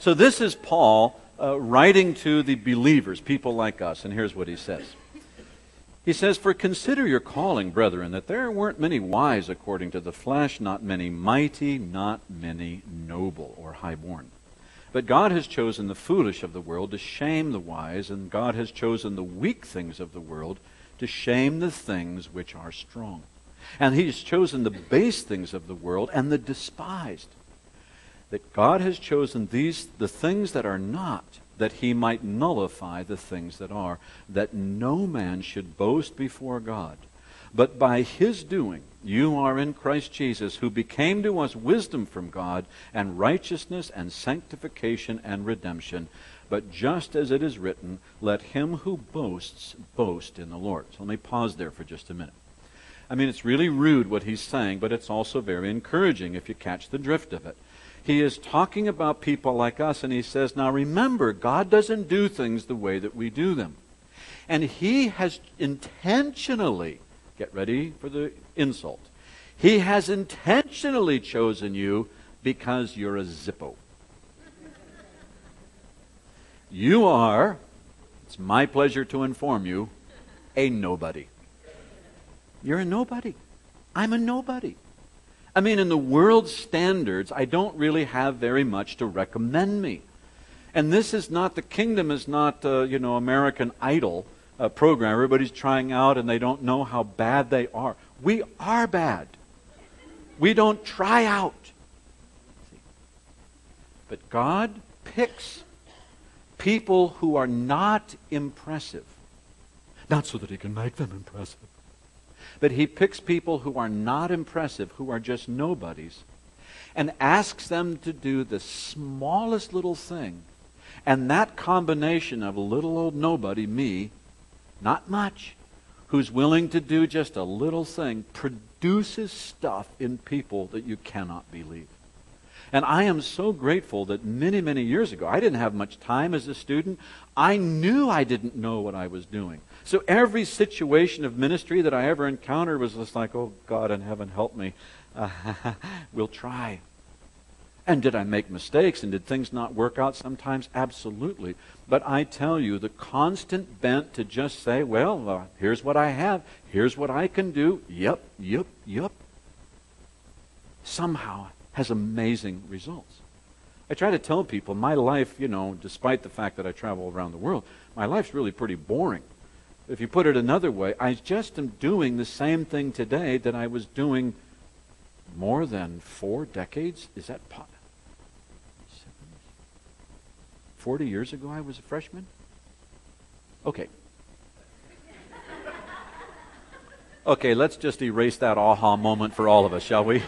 So this is Paul writing to the believers, people like us, and here's what he says. He says, "For consider your calling, brethren, that there weren't many wise according to the flesh, not many mighty, not many noble or highborn. But God has chosen the foolish of the world to shame the wise, and God has chosen the weak things of the world to shame the things which are strong. And he has chosen the base things of the world and the despised. That God has chosen the things that are not, that he might nullify the things that are, that no man should boast before God. But by his doing, you are in Christ Jesus, who became to us wisdom from God, and righteousness and sanctification and redemption. But just as it is written, let him who boasts, boast in the Lord." So let me pause there for just a minute. I mean, it's really rude what he's saying, but it's also very encouraging if you catch the drift of it. He is talking about people like us, and he says, now remember, God doesn't do things the way that we do them. And he has intentionally, get ready for the insult, he has intentionally chosen you because you're a Zippo. You are, it's my pleasure to inform you, a nobody. You're a nobody. I'm a nobody. I mean, in the world's standards, I don't really have very much to recommend me. And this is not, the kingdom is not, American Idol program. Everybody's trying out and they don't know how bad they are. We are bad. We don't try out. But God picks people who are not impressive. Not so that he can make them impressive. But he picks people who are not impressive, who are just nobodies, and asks them to do the smallest little thing. And that combination of a little old nobody, me, not much, who's willing to do just a little thing, produces stuff in people that you cannot believe. And I am so grateful that many, many years ago, I didn't have much time as a student. I knew I didn't know what I was doing. So every situation of ministry that I ever encountered was just like, oh, God in heaven, help me. We'll try. And did I make mistakes? And did things not work out sometimes? Absolutely. But I tell you, the constant bent to just say, well, here's what I have. Here's what I can do. Yep. Somehow has amazing results. I try to tell people my life, despite the fact that I travel around the world, my life's really pretty boring. If you put it another way, I just am doing the same thing today that I was doing more than 4 decades. Is that 40 years ago I was a freshman? Okay. Okay, let's just erase that aha moment for all of us, shall we?